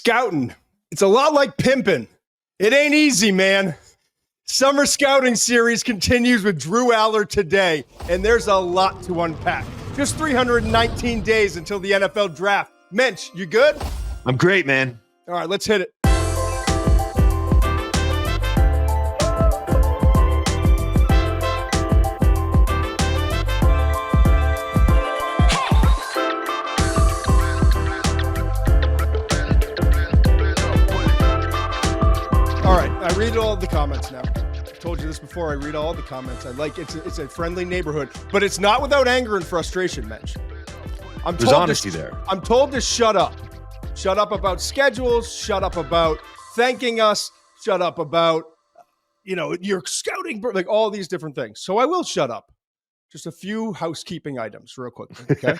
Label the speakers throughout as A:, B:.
A: Scouting. It's a lot like pimping. It ain't easy, man. Summer Scouting Series continues with Drew Allar today, and there's a lot to unpack. Just 319 days until the NFL draft. Muench, you good?
B: I'm great, man.
A: All right, let's hit it. I read all the comments now. I told you this before. I read all the comments. I like it's a friendly neighborhood, but it's not without anger and frustration, Muench.
B: There's honesty there.
A: I'm told to shut up. Shut up about schedules. Shut up about thanking us. Shut up about, your scouting, like all these different things. So I will shut up. Just a few housekeeping items real quickly, okay?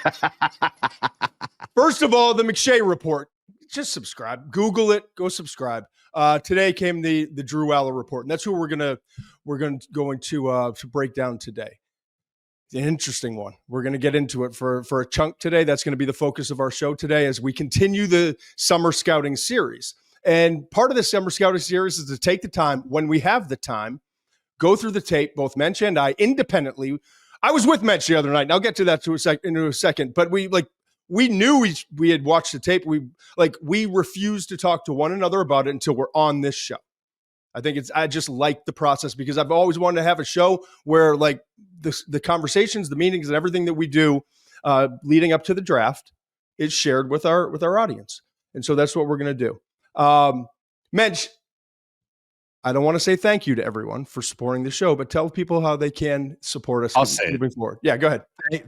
A: First of all, the McShay Report. Just subscribe. Google it. Go subscribe. Today came the Drew Allar report, and that's who we're going to break down today. It's an interesting one. We're going to get into it for a chunk today. That's going to be the focus of our show today as we continue the Summer Scouting Series. And part of the Summer Scouting Series is to take the time, when we have the time, go through the tape, both Muench and I, independently. I was with Muench the other night, and I'll get to that in a second. But we knew we had watched the tape. We refused to talk to one another about it until we're on this show. I just like the process because I've always wanted to have a show where the conversations, the meetings, and everything that we do leading up to the draft is shared with our audience. And so that's what we're going to do. Muench, I don't want to say thank you to everyone for supporting the show, but tell people how they can support us.
B: I'll say
A: moving forward. Yeah, go ahead.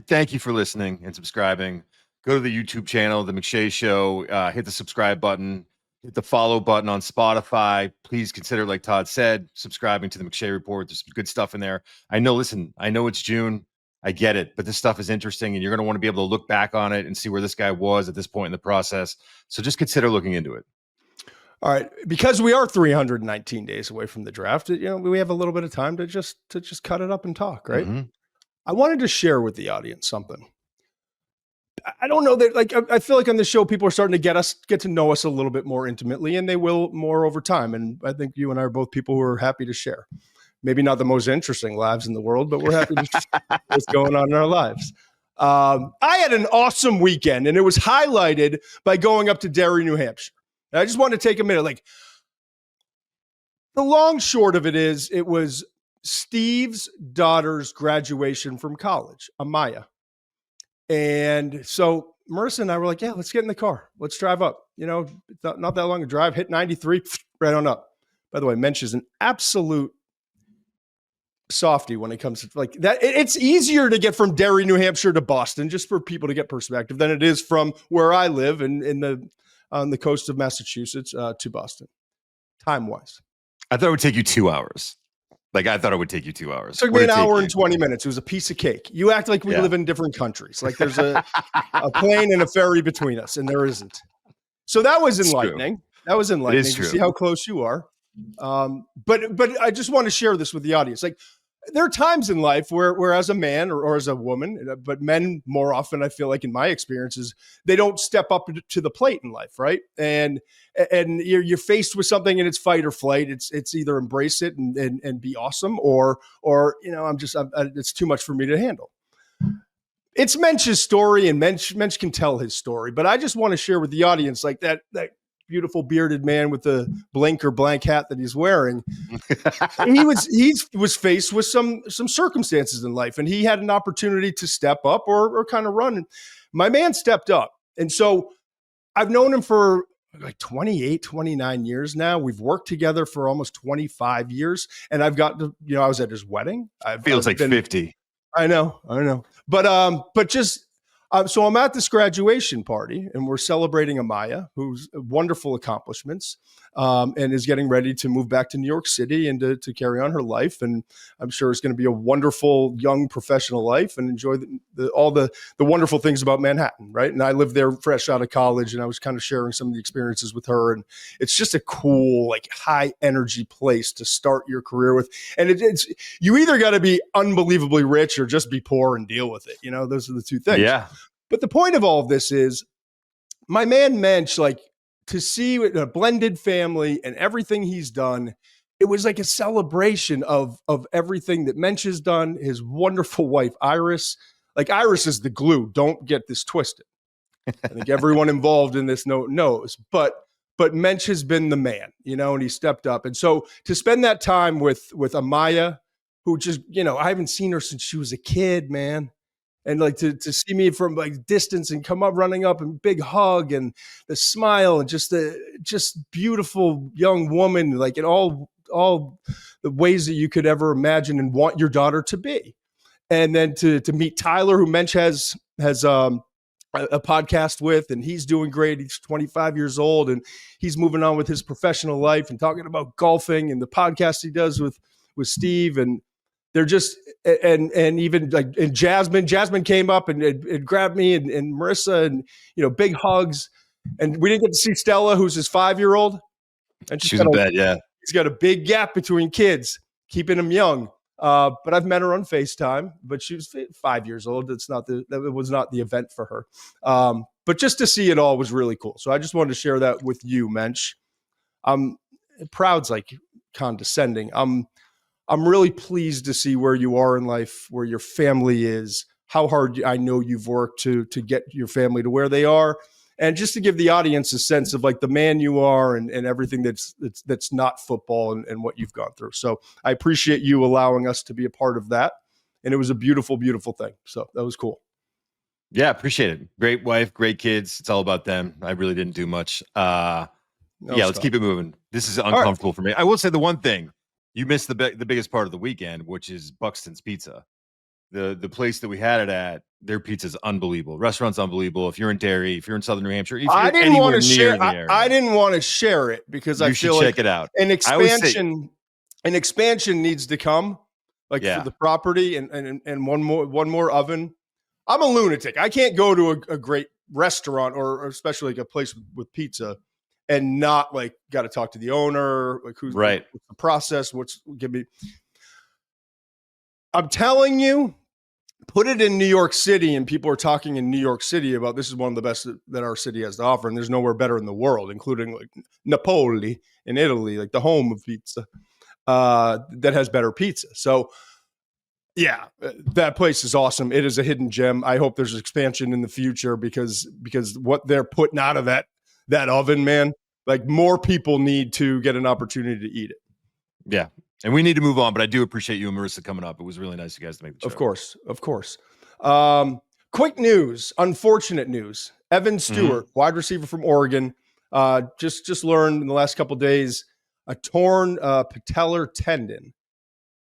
B: Thank you for listening and subscribing. Go to the YouTube channel, The McShay Show, hit the subscribe button, hit the follow button on Spotify. Please consider, like Todd said, subscribing to the McShay Report. There's some good stuff in there. I know it's June. I get it, but this stuff is interesting, and you're going to want to be able to look back on it and see where this guy was at this point in the process. So just consider looking into it.
A: All right. Because we are 319 days away from the draft, we have a little bit of time to just cut it up and talk, right?
B: Mm-hmm.
A: I wanted to share with the audience something. I don't know that, I feel like on this show, people are starting to get to know us a little bit more intimately, and they will more over time. And I think you and I are both people who are happy to share. Maybe not the most interesting lives in the world, but we're happy to share what's going on in our lives. I had an awesome weekend, and it was highlighted by going up to Derry, New Hampshire. And I just want to take a minute. The long short of it is, it was Steve's daughter's graduation from college, Amaya. And so Marissa and I were like, yeah, let's get in the car. Let's drive up. It's not that long a drive. Hit 93, right on up. By the way, Muench is an absolute softie when it comes to that. It's easier to get from Derry, New Hampshire to Boston, just for people to get perspective, than it is from where I live on the coast of Massachusetts to Boston, time-wise.
B: I thought it would take you 2 hours. I thought it would take you 2 hours.
A: It took me an hour and 20 minutes. It was a piece of cake. You act like we live in different countries. There's a plane and a ferry between us, and there isn't. So that was enlightening. That was enlightening to see how close you are. But I just want to share this with the audience. There are times in life where as a man or as a woman, but men more often, I feel like in my experiences, they don't step up to the plate in life, right? And you're faced with something and it's fight or flight. It's either embrace it and be awesome, or it's too much for me to handle. It's Muench's story, and Muench can tell his story, but I just want to share with the audience that beautiful bearded man with the blink or blank hat that he's wearing. he was faced with some circumstances in life, and he had an opportunity to step up or kind of run. My man stepped up. And so I've known him for 28, 29 years now. We've worked together for almost 25 years. And I've got to, I was at his wedding.
B: Feels like 50.
A: I know. But just, so I'm at this graduation party, and we're celebrating Amaya, who's wonderful accomplishments, and is getting ready to move back to New York City and to carry on her life. And I'm sure it's going to be a wonderful young professional life and enjoy all the wonderful things about Manhattan, right? And I lived there fresh out of college, and I was kind of sharing some of the experiences with her. And it's just a cool, high energy place to start your career with. And it's you either got to be unbelievably rich or just be poor and deal with it. Those are the two things.
B: Yeah.
A: But the point of all of this is, my man Muench, to see a blended family and everything he's done, it was like a celebration of everything that Muench has done. His wonderful wife, Iris. Like, Iris is the glue. Don't get this twisted. I think everyone involved in this knows. But Muench has been the man, and he stepped up. And so to spend that time with Amaya, who just, I haven't seen her since she was a kid, man. And like to see me from like distance and come up running up and big hug and the smile and just beautiful young woman, like in all the ways that you could ever imagine and want your daughter to be. And then to meet Tyler, who Muench has a podcast with, and he's doing great. He's 25 years old and he's moving on with his professional life and talking about golfing and the podcast he does with Steve. And they're just, and even like, and Jasmine came up and grabbed me and Marissa and, big hugs. And we didn't get to see Stella, who's his 5-year-old. And
B: she's in bed. Yeah.
A: He's got a big gap between kids, keeping them young. But I've met her on FaceTime, but she was 5 years old. It was not the event for her. But just to see it all was really cool. So I just wanted to share that with you, Muench. Proud's like condescending. I'm really pleased to see where you are in life, where your family is, how hard I know you've worked to get your family to where they are. And just to give the audience a sense of like the man you are and everything that's not football and what you've gone through. So I appreciate you allowing us to be a part of that. And it was a beautiful, beautiful thing. So that was cool.
B: Yeah, appreciate it. Great wife, great kids. It's all about them. I really didn't do much. Let's keep it moving. This is uncomfortable for me. I will say the one thing, you missed the biggest part of the weekend, which is Buxton's Pizza. The place that we had it at, their pizza is unbelievable. Restaurant's unbelievable. If you're in Derry, if you're in Southern New Hampshire, if
A: I
B: you're
A: didn't want to share.
B: I
A: didn't want to share it because I feel like
B: check it out.
A: An expansion needs to come, for the property and one more oven. I'm a lunatic. I can't go to a great restaurant or especially like a place with pizza and not like got to talk to the owner, like who's
B: right.
A: What's the process. I'm telling you, put it in New York City, and people are talking in New York City about this is one of the best that our city has to offer, and there's nowhere better in the world, including like Napoli in Italy, like the home of pizza, that has better pizza. So, yeah, that place is awesome. It is a hidden gem. I hope there's expansion in the future because what they're putting out of that oven, man, like more people need to get an opportunity to eat it.
B: Yeah. And we need to move on, but I do appreciate you and Marissa coming up. It was really nice of you guys to make the show.
A: Of course. Quick news, unfortunate news. Evan Stewart, wide receiver from Oregon, just learned in the last couple of days a torn patellar tendon.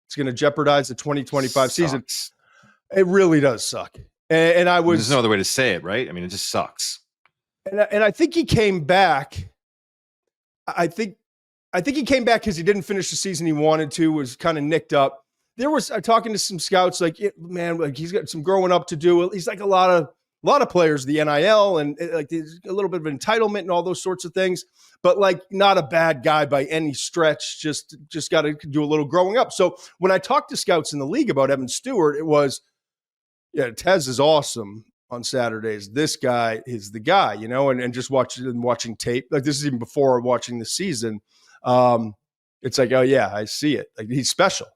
A: It's going to jeopardize the 2025 season. It really does suck. And there's
B: no other way to say it, right? I mean, it just sucks.
A: And I think he came back. I think he came back because he didn't finish the season he wanted to, was kind of nicked up. There was talking to some scouts, like, man, like he's got some growing up to do. He's like a lot of players, the NIL and like there's a little bit of entitlement and all those sorts of things, but like not a bad guy by any stretch. Just got to do a little growing up. So when I talked to scouts in the league about Evan Stewart, it was, Tez is awesome on Saturdays. This guy is the guy, and just watching tape. Like this is even before watching the season. It's like, oh yeah, I see it. Like he's special.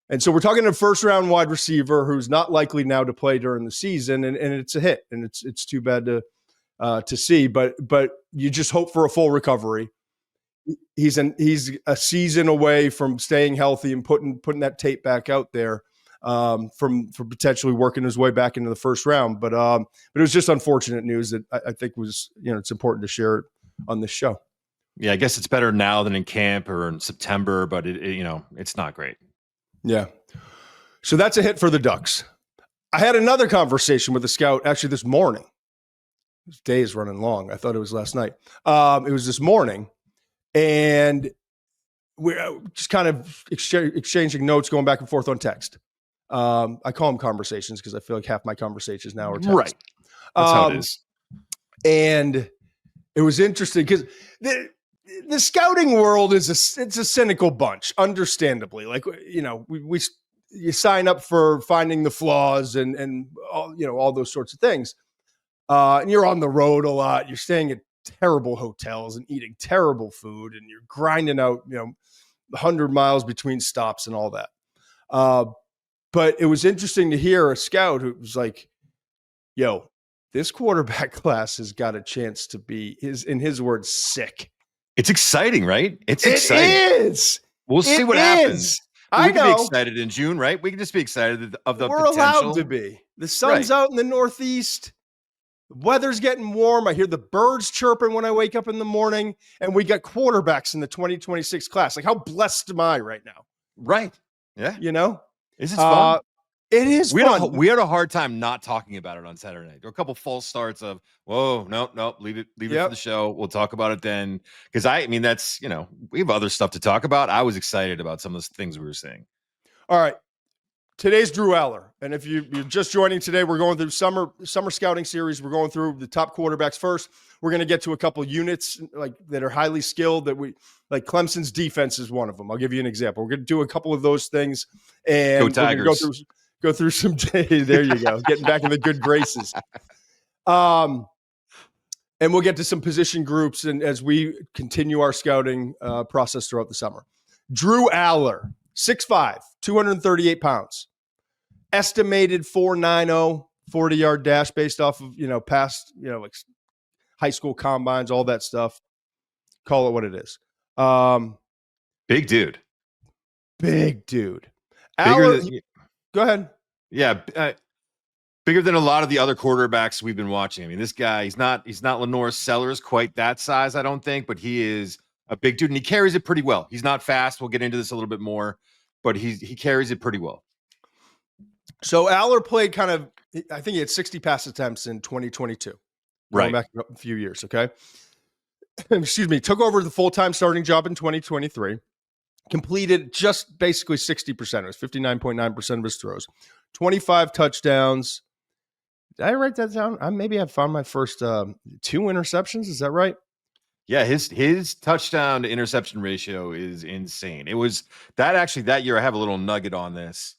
A: And so we're talking to a first round wide receiver who's not likely now to play during the season. And it's a hit, and it's too bad to see, but you just hope for a full recovery. He's a season away from staying healthy and putting that tape back out there, from potentially working his way back into the first round. But it was just unfortunate news that I think was, it's important to share it on this show.
B: Yeah, I guess it's better now than in camp or in September, but it's not great. Yeah.
A: So that's a hit for the Ducks. I had another conversation with a scout actually this morning. This day is running long. I thought it was last night. It was this morning, and we're just kind of exchanging notes, going back and forth on text. I call them conversations because I feel like half my conversations now are text.
B: Right. That's how it is.
A: And it was interesting because the scouting world it's a cynical bunch, understandably. Like, you sign up for finding the flaws and all those sorts of things. And you're on the road a lot. You're staying at terrible hotels and eating terrible food, and you're grinding out, 100 miles between stops and all that. But it was interesting to hear a scout who was like, yo, this quarterback class has got a chance to be, in his words, sick.
B: It's exciting, right? It's
A: It
B: exciting.
A: is.
B: We'll see what happens.
A: I
B: we can
A: know.
B: be excited in June, right? We can just be excited of the
A: We're
B: potential.
A: allowed to be. The sun's out in the Northeast. The weather's getting warm. I hear the birds chirping when I wake up in the morning, and we got quarterbacks in the 2026 class. Like, how blessed am I right now?
B: Right. Yeah.
A: This
B: is fun.
A: It is fun.
B: We had a hard time not talking about it on Saturday night. There were a couple false starts of, whoa, nope, leave it for the show. We'll talk about it then. Because that's, we have other stuff to talk about. I was excited about some of the things we were seeing.
A: All right. Today's Drew Allar. And if you're just joining today, we're going through summer scouting series. We're going through the top quarterbacks first. We're going to get to a couple units that are highly skilled that Clemson's defense is one of them. I'll give you an example. We're going to do a couple of those things. And
B: go Tigers.
A: We're going to go through some there you go. Getting back in the good graces. And we'll get to some position groups and as we continue our scouting process throughout the summer. Drew Allar, 6'5", 238 pounds. Estimated 4.90, 40-yard dash based off of, past, like high school combines, all that stuff. Call it what it is.
B: Big dude.
A: Allar, go ahead.
B: Yeah. Bigger than a lot of the other quarterbacks we've been watching. I mean, this guy, he's not Lenore Sellers, quite that size, I don't think, but he is a big dude and he carries it pretty well. He's not fast. We'll get into this a little bit more, but he carries it pretty well.
A: So Allar played I think he had 60 pass attempts in 2022.
B: Right.
A: Going back a few years. Okay. Excuse me. Took over the full-time starting job in 2023. Completed just basically 60%. It was 59.9% of his throws. 25 touchdowns. Did I write that down? Maybe I found my first 2 interceptions. Is that right?
B: Yeah, his touchdown to interception ratio is insane. It was that year. I have a little nugget on this.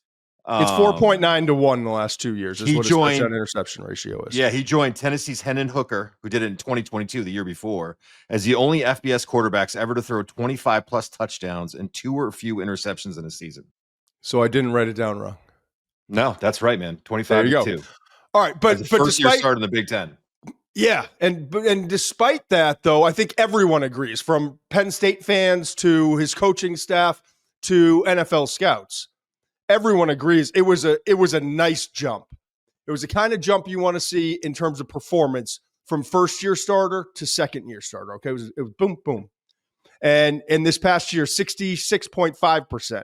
A: It's 4.9 to 1 in the last 2 years. Is what his touchdown interception ratio is.
B: Yeah, he joined Tennessee's Hendon Hooker, who did it in 2022, the year before, as the only FBS quarterbacks ever to throw 25 plus touchdowns and 2 or few interceptions in a season.
A: So I didn't write it down wrong.
B: No, that's right, man. 25 to 2.
A: All right, but
B: first year start in the Big Ten.
A: Yeah, and despite that, though, I think everyone agrees, from Penn State fans to his coaching staff to NFL scouts. Everyone agrees it was a nice jump. It was the kind of jump you want to see in terms of performance from first-year starter to second-year starter. Okay, it was boom, boom. And in this past year, 66.5%,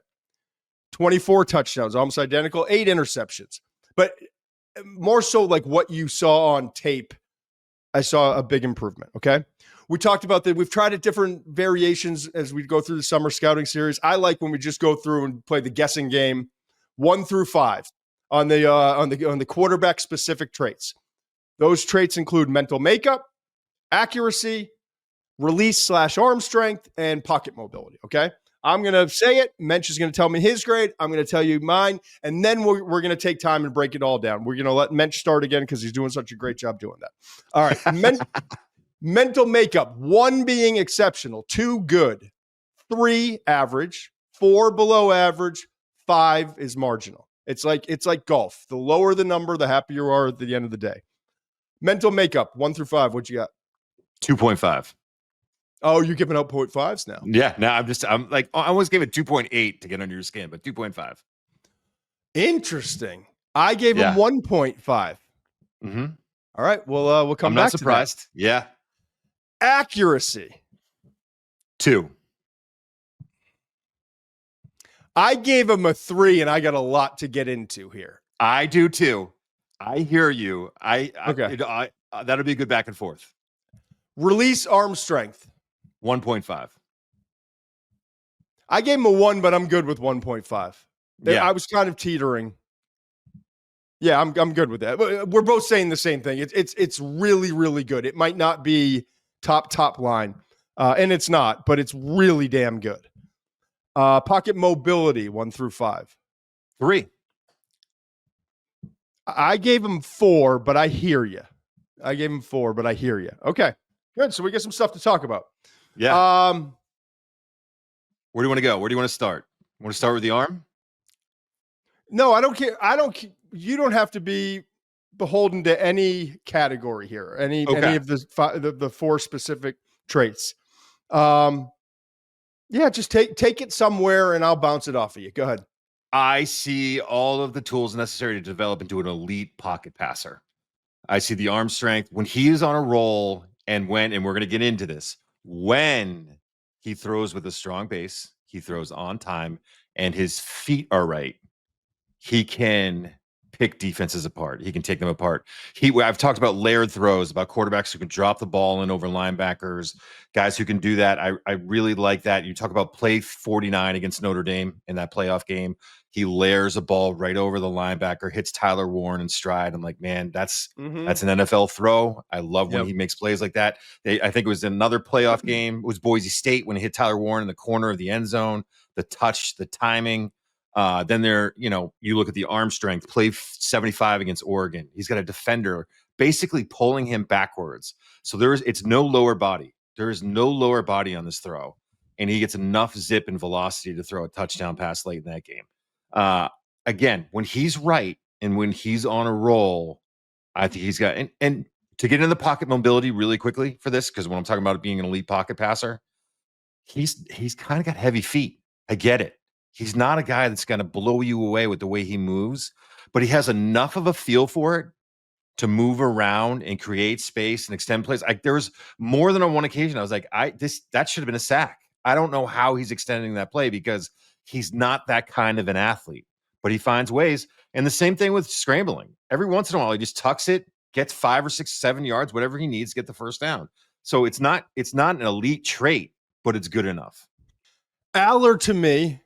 A: 24 touchdowns, almost identical, 8 interceptions. But more so like what you saw on tape, I saw a big improvement, okay? We talked about that. We've tried different variations as we go through the summer scouting series. I like when we just go through and play the guessing game 1 through 5 on the quarterback specific traits. Those traits include mental makeup, accuracy, release/arm strength, and pocket mobility, okay? I'm going to say it. Muench is going to tell me his grade. I'm going to tell you mine. And then we're going to take time and break it all down. We're going to let Muench start again because he's doing such a great job doing that. All right. Mental makeup, 1 being exceptional, 2 good, 3 average, 4 below average, 5 is marginal. It's like golf. The lower the number, the happier you are at the end of the day. Mental makeup, 1 through 5. What you got?
B: 2.5.
A: Oh, you're giving out 0.5s now.
B: Yeah. Now I'm like, I almost gave it 2.8 to get under your skin, but 2.5.
A: Interesting. I gave him 1.5.
B: Mm-hmm.
A: All right. Well, we'll come
B: I'm
A: back
B: not surprised.
A: To that.
B: Yeah.
A: Accuracy.
B: 2.
A: I gave him a 3, and I got a lot to get into here.
B: I do too. I hear you.
A: Okay.
B: That'll be a good back and forth.
A: Release arm strength.
B: 1.5.
A: I gave him a 1, but I'm good with 1.5.
B: Yeah.
A: I was kind of teetering. Yeah, I'm good with that. We're both saying the same thing. It's really, really good. It might not be top line, and it's not, but it's really damn good. Pocket mobility, 1 through 5.
B: 3.
A: I gave him 4, but I hear you. Okay. Good. So we get some stuff to talk about.
B: Yeah. Where do you want to go? Where do you want to start? Want to start with the arm?
A: No, I don't care. You don't have to be beholden to any category here. Any of the four specific traits. Yeah, just take it somewhere and I'll bounce it off of you. Go ahead.
B: I see all of the tools necessary to develop into an elite pocket passer. I see the arm strength when he is on a roll and we're going to get into this, when he throws with a strong base, he throws on time and his feet are right. He can pick defenses apart. He can take them apart. I've talked about layered throws, about quarterbacks who can drop the ball in over linebackers, guys who can do that. I really like that. You talk about play 49 against Notre Dame in that playoff game. He layers a ball right over the linebacker, hits Tyler Warren in stride. I'm like, man, that's an NFL throw. I love when he makes plays like that. I think it was another playoff game. It was Boise State when he hit Tyler Warren in the corner of the end zone, the touch, the timing. Then you look at the arm strength, play 75 against Oregon. He's got a defender basically pulling him backwards. So it's no lower body. There is no lower body on this throw. And he gets enough zip and velocity to throw a touchdown pass late in that game. Again, when he's right and when he's on a roll, I think he's got, and to get in the pocket mobility really quickly for this, because when I'm talking about it being an elite pocket passer, he's kind of got heavy feet. I get it. He's not a guy that's going to blow you away with the way he moves, but he has enough of a feel for it to move around and create space and extend plays. There was more than on one occasion I was like, that should have been a sack. I don't know how he's extending that play because he's not that kind of an athlete, but he finds ways. And the same thing with scrambling. Every once in a while, he just tucks it, gets 5 or 6, 7 yards, whatever he needs to get the first down. So it's not an elite trait, but it's good enough.
A: Allar, to me,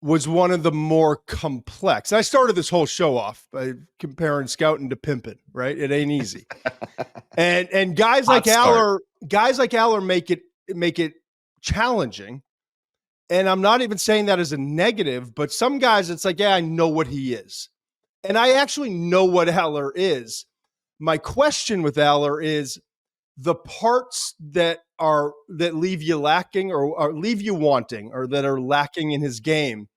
A: was one of the more complex. I started this whole show off by comparing scouting to pimping, right? It ain't easy. and guys like Allar make it challenging. And I'm not even saying that as a negative, but some guys, it's like, yeah, I know what he is. And I actually know what Allar is. My question with Allar is the parts that leave you lacking or leave you wanting or that are lacking in his game.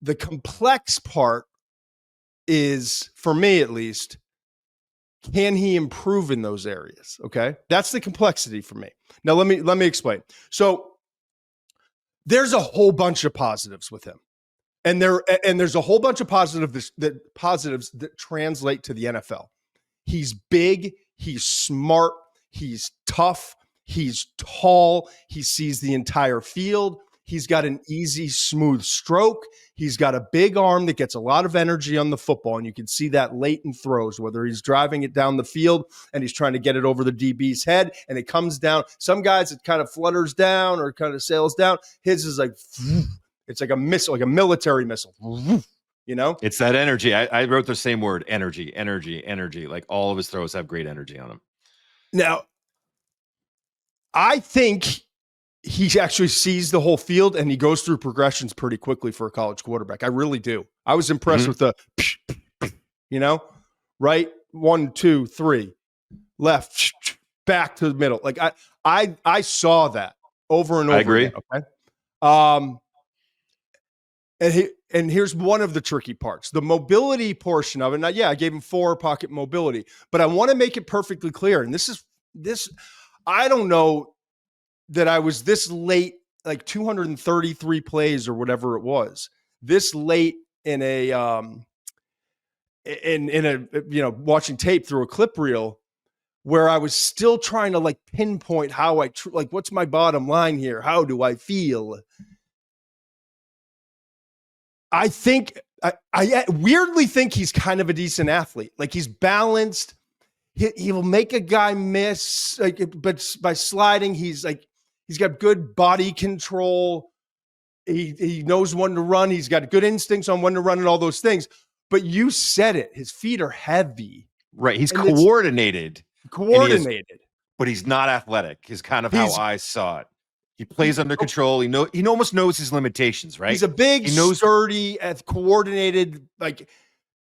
A: The complex part is, for me at least, can he improve in those areas? Okay. That's the complexity for me. Now let me explain. So there's a whole bunch of positives with him. And there's a whole bunch of positives that translate to the NFL. He's big, he's smart, he's tough, he's tall, he sees the entire field. He's got an easy, smooth stroke. He's got a big arm that gets a lot of energy on the football, and you can see that late in throws, whether he's driving it down the field and he's trying to get it over the DB's head, and it comes down. Some guys, it kind of flutters down or kind of sails down. His is like, it's like a missile, like a military missile. You know?
B: It's that energy. I wrote the same word, energy. Like all of his throws have great energy on them.
A: Now, I think he actually sees the whole field and he goes through progressions pretty quickly for a college quarterback. I really do. I was impressed with the, right, 1, 2, 3, left, back to the middle. Like I saw that over and over.
B: I agree.
A: Again, okay. And here's one of the tricky parts, the mobility portion of it. Now, yeah, I gave him 4 pocket mobility, but I want to make it perfectly clear. And this, I don't know that I was this late, like 233 plays or whatever it was, this late in a watching tape through a clip reel where I was still trying to like pinpoint how like what's my bottom line here? How do I feel? I think I weirdly think he's kind of a decent athlete. Like he's balanced. He will make a guy miss, but by sliding, he's got good body control. He knows when to run. He's got good instincts on when to run and all those things. But you said it. His feet are heavy.
B: Right. He's coordinated. But he's not athletic is kind of how I saw it. He plays under control. He almost knows his limitations, right?
A: He's a big, sturdy, coordinated, like,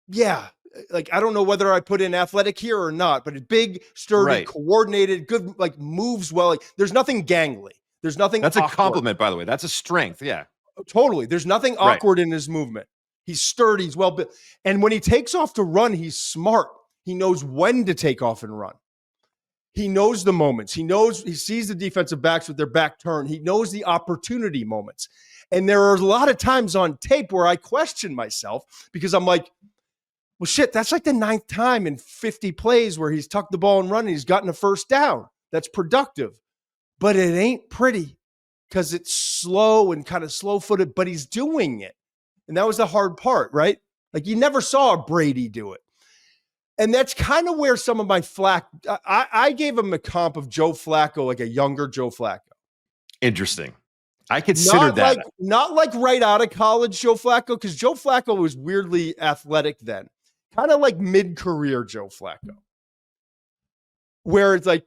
A: yeah. Like, I don't know whether I put in athletic here or not, but big, sturdy,
B: Right.
A: coordinated, good, like moves well. Like, there's nothing gangly. There's nothing
B: That's
A: awkward.
B: a compliment, by the way. That's a strength. Yeah.
A: Totally. There's nothing
B: Right.
A: awkward in his movement. He's sturdy. He's well built. And when he takes off to run, he's smart. He knows when to take off and run. He knows the moments. He sees the defensive backs with their back turned. He knows the opportunity moments. And there are a lot of times on tape where I question myself because I'm like, well, shit, that's like the 9th time in 50 plays where he's tucked the ball and run and he's gotten a first down. That's productive. But it ain't pretty because it's slow and kind of slow-footed, but he's doing it. And that was the hard part, right? Like, you never saw Brady do it. And that's kind of where some of my flack, I gave him a comp of Joe Flacco, like a younger Joe Flacco.
B: Interesting. I considered that.
A: Not like right out of college Joe Flacco, because Joe Flacco was weirdly athletic then. Kind of like mid-career Joe Flacco. Where it's like,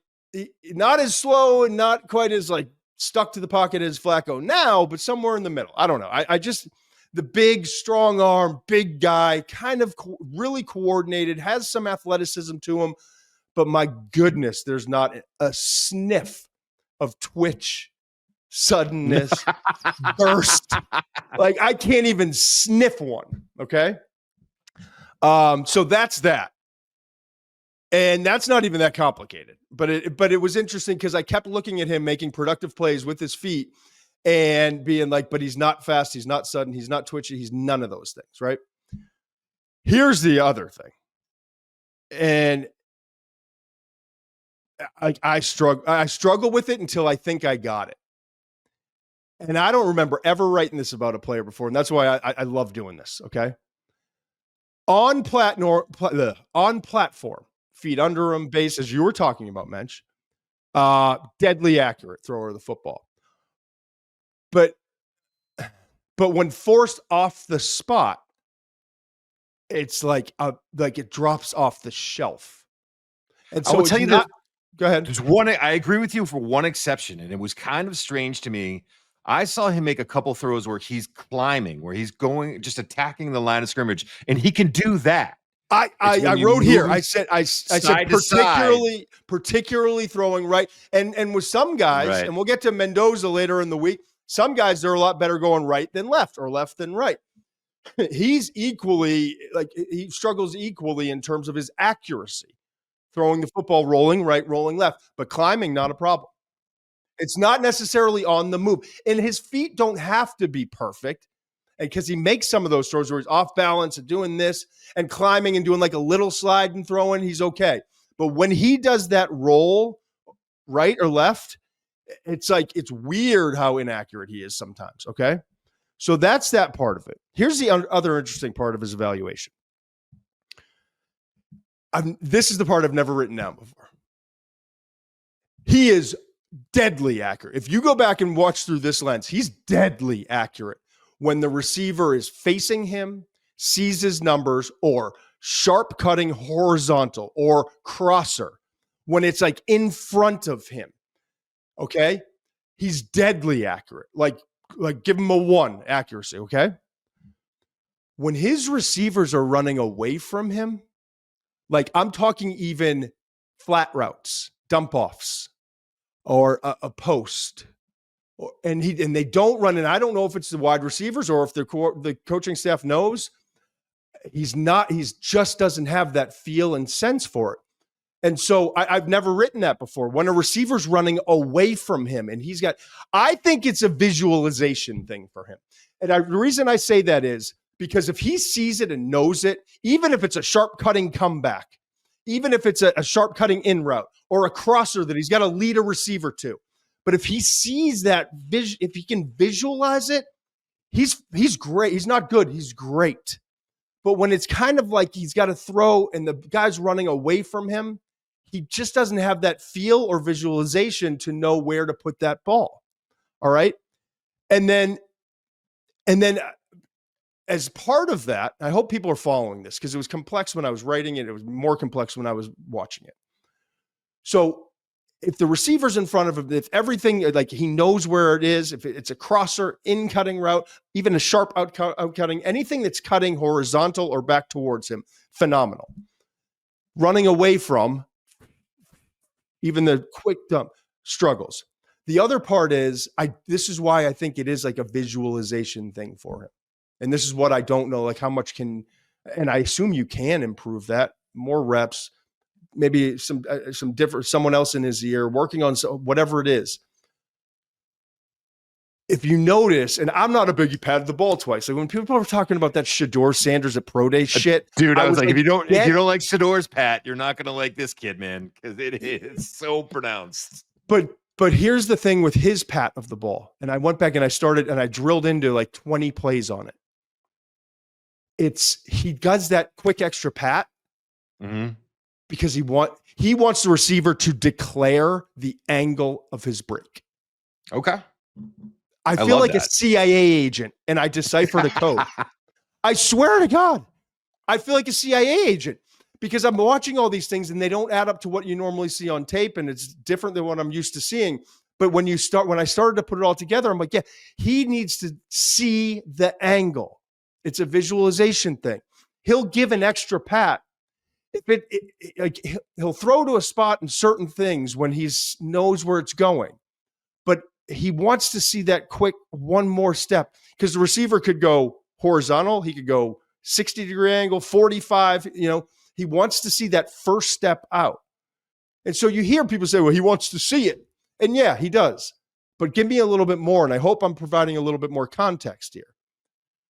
A: not as slow and not quite as like stuck to the pocket as Flacco now, but somewhere in the middle. I don't know. I just... The big, strong arm, big guy, kind of really coordinated, has some athleticism to him. But my goodness, there's not a sniff of twitch, suddenness, burst. Like, I can't even sniff one, okay? So that's that. And that's not even that complicated. But it was interesting because I kept looking at him making productive plays with his feet and being like, but he's not fast, he's not sudden, he's not twitchy, he's none of those things, right? Here's the other thing. And I struggle with it until I think I got it. And I don't remember ever writing this about a player before, and that's why I love doing this, okay? On platform, feet under him, base, as you were talking about, Muench, deadly accurate thrower of the football. But when forced off the spot, it's like it drops off the shelf. And so
B: I will tell you that.
A: Go ahead.
B: There's one. I agree with you for one exception, and it was kind of strange to me. I saw him make a couple throws where he's climbing, where he's going, just attacking the line of scrimmage, and he can do that.
A: I wrote here. I said particularly throwing right, and with some guys, right. And we'll get to Mendoza later in the week. Some guys, they're a lot better going right than left or left than right. He's equally, like, he struggles equally in terms of his accuracy, throwing the football, rolling right, rolling left, but climbing, not a problem. It's not necessarily on the move. And his feet don't have to be perfect, and because he makes some of those throws where he's off balance and doing this and climbing and doing like a little slide and throwing, he's okay. But when he does that roll right or left, it's like, it's weird how inaccurate he is sometimes, okay? So that's that part of it. Here's the other interesting part of his evaluation. This is the part I've never written down before. He is deadly accurate. If you go back and watch through this lens, he's deadly accurate when the receiver is facing him, sees his numbers, or sharp cutting horizontal or crosser, when it's like in front of him. Okay? He's deadly accurate. Like give him a 1 accuracy, okay? When his receivers are running away from him, like, I'm talking even flat routes, dump offs, or a post, and they don't run. And I don't know if it's the wide receivers or if the coaching staff knows. He just doesn't have that feel and sense for it. And so I've never written that before. When a receiver's running away from him and I think it's a visualization thing for him. And the reason I say that is because if he sees it and knows it, even if it's a sharp cutting comeback, even if it's a sharp cutting in route or a crosser that he's got to lead a receiver to, but if he sees that if he can visualize it, he's great. He's not good. He's great. But when it's kind of like he's got to throw and the guy's running away from him, he just doesn't have that feel or visualization to know where to put that ball. All right. And then as part of that, I hope people are following this because it was complex when I was writing it. It was more complex when I was watching it. So if the receiver's in front of him, if everything, like he knows where it is, if it's a crosser, in-cutting route, even a sharp out-cutting, anything that's cutting horizontal or back towards him, phenomenal. Running away from, even the quick dump, struggles. The other part is, this is why I think it is like a visualization thing for him. And this is what I don't know, like how much can, and I assume you can improve that, more reps, maybe some different, someone else in his ear, working on whatever it is. If you notice, and I'm not a big, he patted the ball twice. Like when people are talking about that Shedeur Sanders at Pro Day shit,
B: dude, I was like, if you don't like Shedor's pat, you're not gonna like this kid, man, because it is so pronounced.
A: But here's the thing with his pat of the ball, and I went back and I drilled into like 20 plays on it. He does that quick extra pat.
B: Mm-hmm.
A: Because he wants the receiver to declare the angle of his break.
B: Okay.
A: I feel like a CIA agent, and I deciphered a code. I swear to God, I feel like a CIA agent because I'm watching all these things and they don't add up to what you normally see on tape, and it's different than what I'm used to seeing. But when I started to put it all together, I'm like, yeah, he needs to see the angle. It's a visualization thing. He'll give an extra pat. Like he'll throw to a spot in certain things when he knows where it's going, but he wants to see that quick one more step because the receiver could go horizontal, he could go 60-degree angle, 45. He wants to see that first step out, and so you hear people say, "Well, he wants to see it," and yeah, he does. But give me a little bit more, and I hope I'm providing a little bit more context here.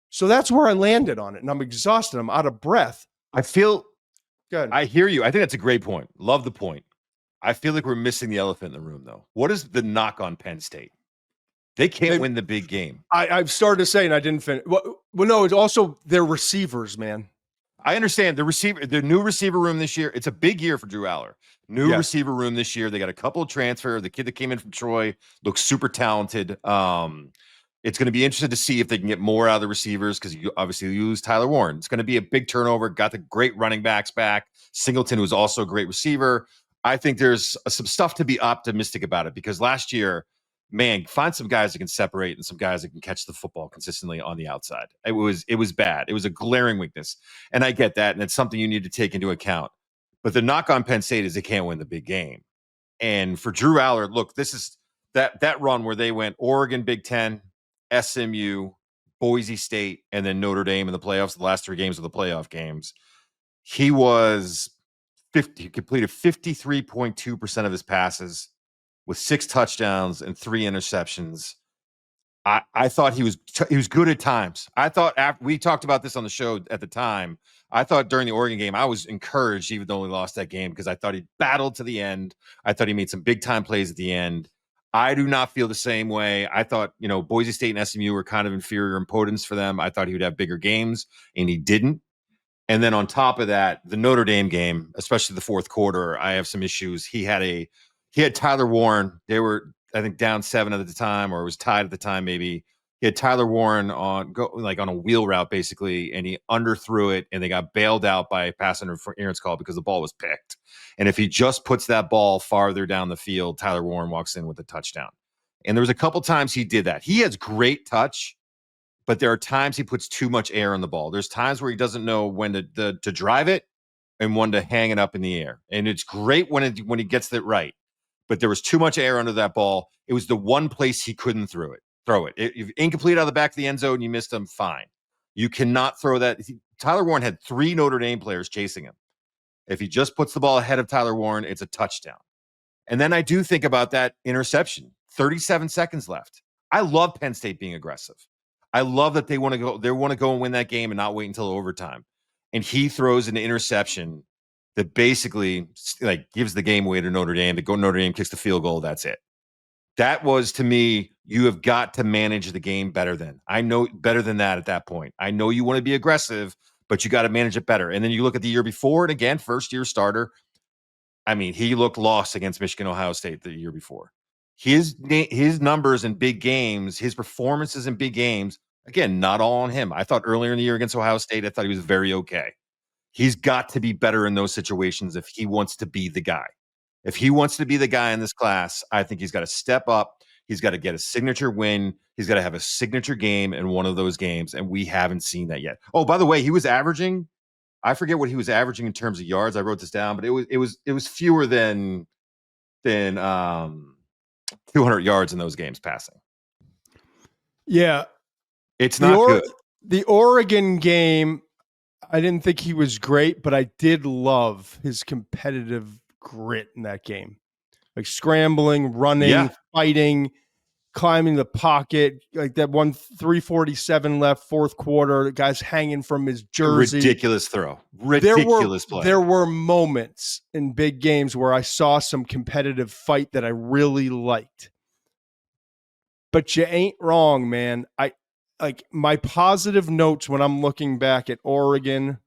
A: So that's where I landed on it, and I'm exhausted. I'm out of breath.
B: Good. I hear you. I think that's a great point. Love the point. I feel like we're missing the elephant in the room, though. What is the knock on Penn State? They can't win the big game.
A: I've started to say, and I didn't finish. Well, no, it's also their receivers, man.
B: I understand the new receiver room this year. It's a big year for Drew Allar. New receiver room this year. They got a couple of transfer. The kid that came in from Troy looks super talented. It's going to be interesting to see if they can get more out of the receivers because you obviously lose Tyler Warren. It's going to be a big turnover. Got the great running backs back. Singleton was also a great receiver. I think there's some stuff to be optimistic about it because last year, man, find some guys that can separate and some guys that can catch the football consistently on the outside. It was bad. It was a glaring weakness. And I get that. And it's something you need to take into account. But the knock on Penn State is they can't win the big game. And for Drew Allar, look, this is that run where they went Oregon, Big Ten, SMU, Boise State, and then Notre Dame in the playoffs, the last 3 games of the playoff games. He completed 53.2% of his passes with 6 touchdowns and 3 interceptions. I thought he was good at times. I thought we talked about this on the show at the time. I thought during the Oregon game, I was encouraged, even though we lost that game, because I thought he battled to the end. I thought he made some big time plays at the end. I do not feel the same way. I thought, Boise State and SMU were kind of inferior in potence for them. I thought he would have bigger games, and he didn't. And then on top of that, the Notre Dame game, especially the fourth quarter, I have some issues. He had Tyler Warren. They were, I think, down 7 at the time, or it was tied at the time, maybe. He had Tyler Warren on a wheel route, basically, and he underthrew it, and they got bailed out by a pass interference call because the ball was picked. And if he just puts that ball farther down the field, Tyler Warren walks in with a touchdown. And there was a couple times he did that. He has great touch, but there are times he puts too much air on the ball. There's times where he doesn't know when to drive it and when to hang it up in the air. And it's great when he gets it right. But there was too much air under that ball. It was the one place he couldn't throw it. If incomplete out of the back of the end zone, you missed him, fine. You cannot throw that. Tyler Warren had 3 Notre Dame players chasing him. If he just puts the ball ahead of Tyler Warren, it's a touchdown. And then I do think about that interception. 37 seconds left. I love Penn State being aggressive. I love that they want to go. They want to go and win that game and not wait until overtime. And he throws an interception that basically gives the game away to Notre Dame. Notre Dame kicks the field goal. That's it. That was, to me, you have got to manage the game better than. I know better than that at that point. I know you want to be aggressive, but you got to manage it better. And then you look at the year before, and again, first-year starter. I mean, he looked lost against Michigan, Ohio State the year before. His numbers in big games, his performances in big games, again, not all on him. I thought earlier in the year against Ohio State, I thought he was very okay. He's got to be better in those situations if he wants to be the guy. If he wants to be the guy in this class, I think he's got to step up. He's got to get a signature win. He's got to have a signature game in one of those games, and we haven't seen that yet. Oh, by the way, he was averaging. I forget what he was averaging in terms of yards. I wrote this down, but it was fewer than 200 yards in those games passing.
A: Yeah,
B: it's not good.
A: The Oregon game, I didn't think he was great, but I did love his competitive grit in that game, like scrambling, running, fighting, climbing the pocket, like that 3:47 left, fourth quarter. The guy's hanging from his jersey.
B: Ridiculous throw. Ridiculous play.
A: There were moments in big games where I saw some competitive fight that I really liked. But you ain't wrong, man. I like my positive notes when I'm looking back at Oregon.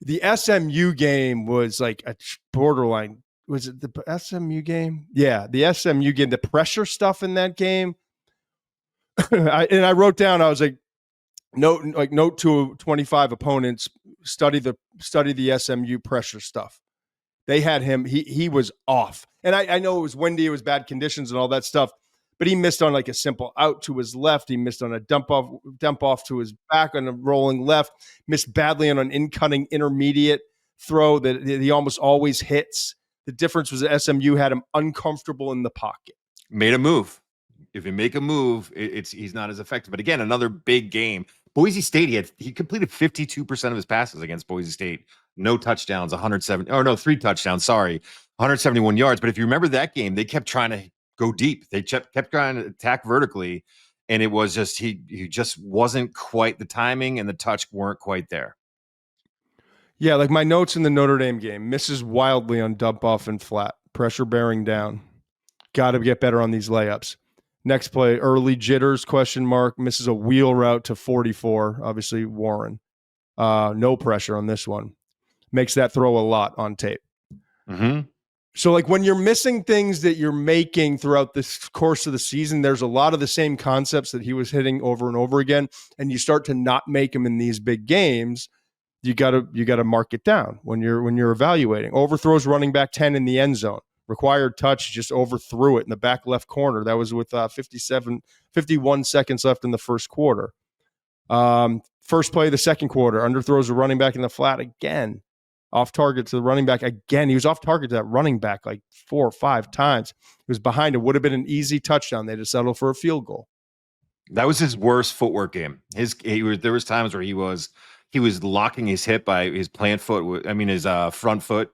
A: The SMU game was like a borderline. Was it the SMU game? Yeah, the SMU game. The pressure stuff in that game. I wrote down. I was like, note to 25 opponents. Study the SMU pressure stuff. They had him. He was off, and I know it was windy. It was bad conditions and all that stuff. But he missed on like a simple out to his left. He missed on a dump off to his back on a rolling left. Missed badly on an in-cutting intermediate throw that he almost always hits. The difference was that SMU had him uncomfortable in the pocket.
B: Made a move. If you make a move, he's not as effective. But again, another big game. Boise State, he completed 52% of his passes against Boise State. No touchdowns, 3 touchdowns, 171 yards. But if you remember that game, they kept trying to go deep. They kept trying to attack vertically, and it was just he just wasn't quite, the timing and the touch weren't quite there.
A: Yeah, like my notes in the Notre Dame game, misses wildly on dump off and flat, pressure bearing down. Got to get better on these layups. Next play, early jitters, ? Misses a wheel route to 44, obviously Warren. No pressure on this one. Makes that throw a lot on tape.
B: Mm-hmm.
A: So like when you're missing things that you're making throughout this course of the season, there's a lot of the same concepts that he was hitting over and over again. And you start to not make them in these big games. You gotta mark it down when you're evaluating. Overthrows running back 10 in the end zone. Required touch, just overthrew it in the back left corner. That was with 51 seconds left in the first quarter. First play of the second quarter, underthrows a running back in the flat again. Off target to the running back again. He was off target to that running back like 4 or 5 times. He was behind. It would have been an easy touchdown. They had to settle for a field goal.
B: That was his worst footwork game. There was times where he was locking his hip by his plant foot. His front foot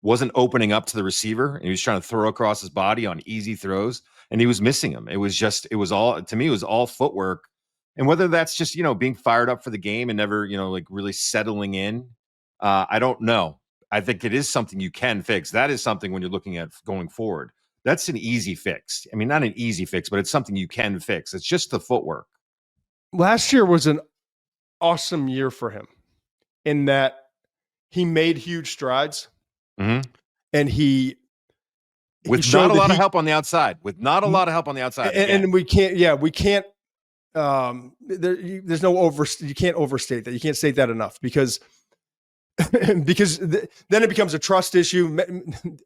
B: wasn't opening up to the receiver, and he was trying to throw across his body on easy throws, and he was missing them. It was all footwork. And whether that's just, being fired up for the game and never, really settling in, I don't know. I think it is something you can fix. That is something when you're looking at going forward. That's an easy fix. I mean, not an easy fix, but it's something you can fix. It's just the footwork.
A: Last year was an awesome year for him in that he made huge strides.
B: Mm-hmm.
A: And
B: with not a lot of help on the outside.
A: And we can't. There's no you can't overstate that. You can't state that enough because then it becomes a trust issue.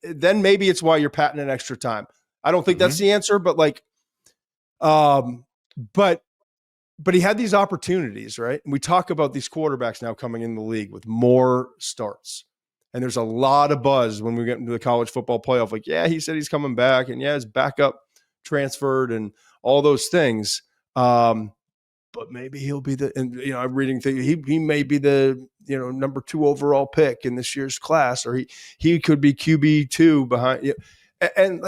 A: Then maybe it's why you're patenting extra time. I don't think that's the answer, but but he had these opportunities, right? And we talk about these quarterbacks now coming in the league with more starts. And there's a lot of buzz when we get into the college football playoff. Like, yeah, he said he's coming back, and yeah, his backup transferred and all those things. But maybe he'll be I'm reading things. He may be the, number 2 overall pick in this year's class, or he could be QB2 behind you. And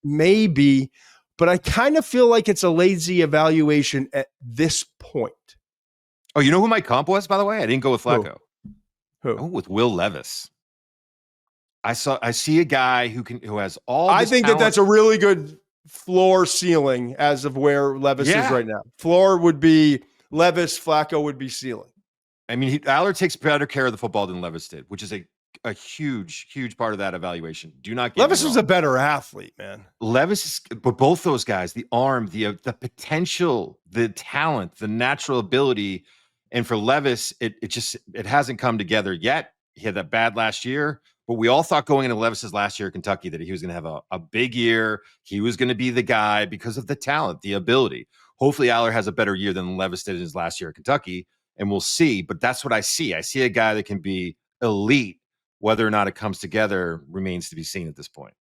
A: maybe, but I kind of feel like it's a lazy evaluation at this point.
B: Oh, you know who my comp was, by the way? I didn't go with Flacco.
A: Who?
B: Oh, with Will Levis. I see a guy who has all.
A: I think talent. That's a really good floor ceiling as of where Levis is right now. Floor would be Levis, Flacco would be ceiling.
B: I mean, Allar takes better care of the football than Levis did, which is a huge part of that evaluation. Do not get
A: Levis was a better athlete, man.
B: But both those guys, the arm, the potential, the talent, the natural ability, and for Levis, it hasn't come together yet. He had that bad last year, but we all thought going into Levis's last year at Kentucky that he was going to have a big year. He was going to be the guy because of the talent, the ability. Hopefully Allar has a better year than Levis did in his last year at Kentucky, and we'll see. But that's what I see. I see a guy that can be elite. Whether or not it comes together remains to be seen at this point.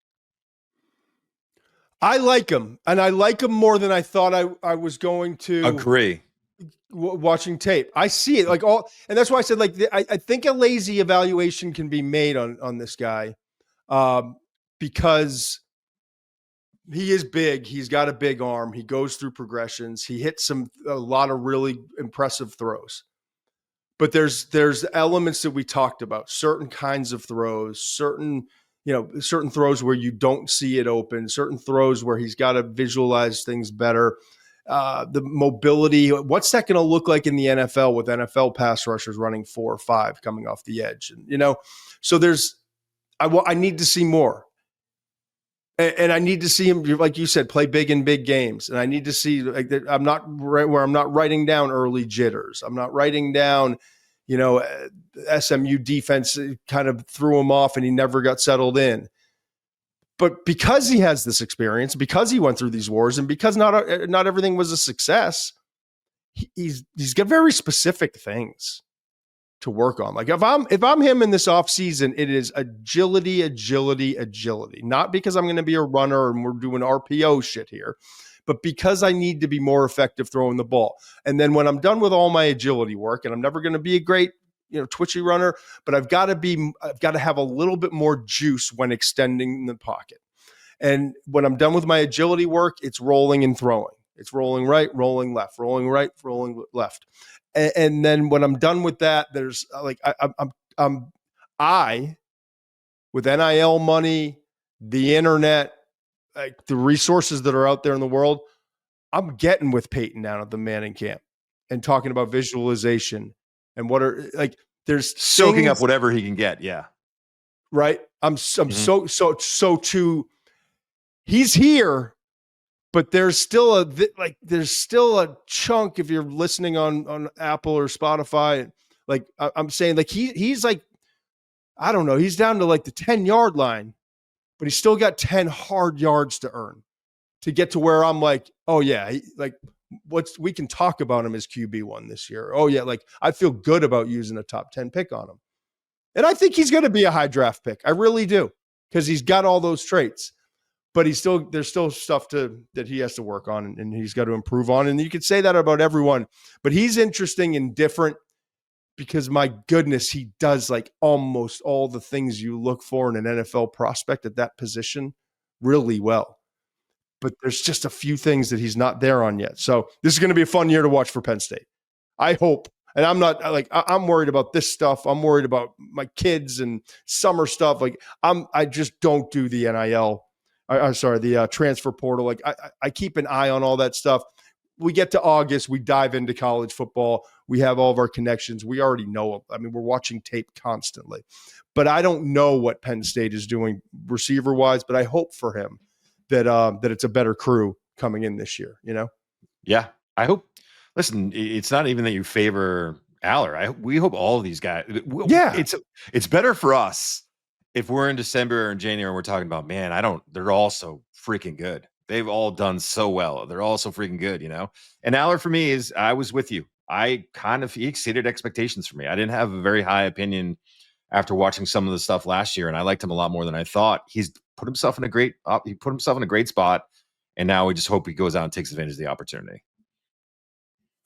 A: I like him, and I like him more than I thought I was going to.
B: Agree.
A: Watching tape, I see it like all, and that's why I said like I think a lazy evaluation can be made on this guy, because he is big. He's got a big arm. He goes through progressions. He hits a lot of really impressive throws. But there's elements that we talked about, certain kinds of throws, certain throws where you don't see it open, certain throws where he's got to visualize things better. The mobility, what's that going to look like in the NFL with NFL pass rushers running 4 or 5 coming off the edge? And, so I need to see more. And I need to see him, like you said, play big in big games. And I need to see I'm not writing down early jitters. I'm not writing down, SMU defense kind of threw him off and he never got settled in. But because he has this experience, because he went through these wars, and because not everything was a success, he's got very specific things to work on. Like if I'm him in this offseason, it is agility. Not because I'm going to be a runner and we're doing RPO shit here, but because I need to be more effective throwing the ball. And then when I'm done with all my agility work, and I'm never going to be a great, twitchy runner, but I've got to have a little bit more juice when extending the pocket. And when I'm done with my agility work, it's rolling and throwing. It's rolling right, rolling left, rolling right, rolling left. And then when I'm done with that, there's like I with NIL money, the internet, like the resources that are out there in the world, I'm getting with Peyton down at the Manning camp and talking about visualization and what are like there's
B: soaking up whatever he can get. Yeah.
A: Right. I'm so too. He's here. But there's still a chunk if you're listening on Apple or Spotify. Like I'm saying, like he's like, I don't know, he's down to like the 10-yard line, but he's still got 10 hard yards to earn to get to where I'm like, oh yeah, we can talk about him as QB1 this year. Oh yeah, like I feel good about using a top 10 pick on him, and I think he's going to be a high draft pick. I really do, because he's got all those traits. But there's still stuff that he has to work on and he's got to improve on. And you could say that about everyone, but he's interesting and different because my goodness, he does like almost all the things you look for in an NFL prospect at that position really well. But there's just a few things that he's not there on yet. So this is going to be a fun year to watch for Penn State. I hope. And I'm not like, I'm worried about this stuff. I'm worried about my kids and summer stuff. Like I just don't do the NIL. The transfer portal. Like I keep an eye on all that stuff. We get to August, we dive into college football. We have all of our connections. We already know. I mean, we're watching tape constantly, but I don't know what Penn State is doing receiver wise, but I hope for him that it's a better crew coming in this year,
B: Yeah. I hope, listen, it's not even that you favor Allar. We hope all of these guys, it's better for us if we're in December or in January, we're talking about, man, they're all so freaking good. They've all done so well. They're all so freaking good, And Allar for me I was with you. He exceeded expectations for me. I didn't have a very high opinion after watching some of the stuff last year, and I liked him a lot more than I thought. He's put himself in a great spot, and now we just hope he goes out and takes advantage of the opportunity.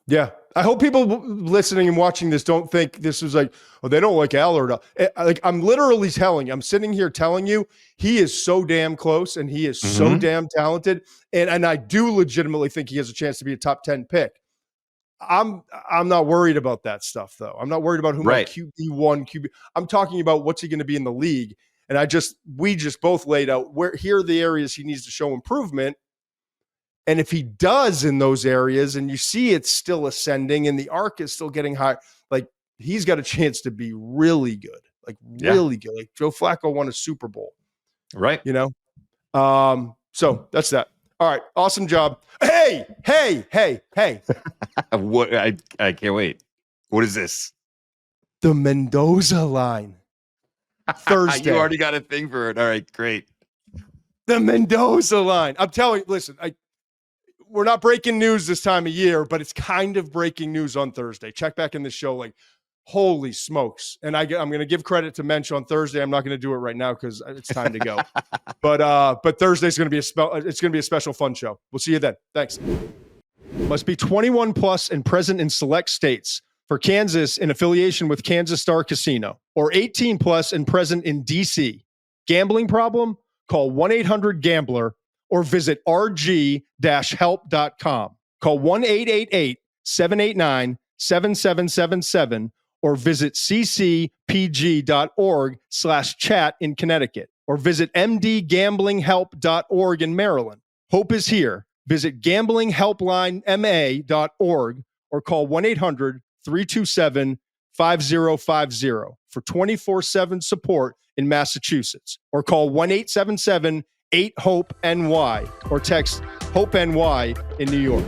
A: Yeah. I hope people listening and watching this don't think this is like, oh, they don't like Allar. Like I'm sitting here telling you, he is so damn close and he is so damn talented. And I do legitimately think he has a chance to be a top 10 pick. I'm not worried about that stuff though. I'm not worried about who my QB1, I'm talking about what's he going to be in the league. And we just both laid out here are the areas he needs to show improvement. And if he does in those areas and you see it's still ascending and the arc is still getting higher, like he's got a chance to be really good, really good. Like Joe Flacco won a Super Bowl,
B: right?
A: So that's that. All right. Awesome job. Hey.
B: What? I can't wait. What is this?
A: The Mendoza line. Thursday.
B: You already got a thing for it. All right, great.
A: The Mendoza line. I'm telling you, listen, we're not breaking news this time of year, but it's kind of breaking news on Thursday. Check back in the show, like, holy smokes. And I'm going to give credit to Muench on Thursday. I'm not going to do it right now because it's time to go. But Thursday's going to be it's going to be a special fun show. We'll see you then. Thanks. Must be 21 plus and present in select states. For Kansas, in affiliation with Kansas Star Casino, or 18 plus and present in DC. Gambling problem? Call 1-800-GAMBLER or visit rg-help.com. Call 1-888-789-7777 or visit ccpg.org/chat in Connecticut or visit mdgamblinghelp.org in Maryland. Hope is here. Visit gamblinghelplinema.org or call 1-800-327-5050 for 24/7 support in Massachusetts, or call 1-877-8-HOPE-NY or text HOPE-NY in New York.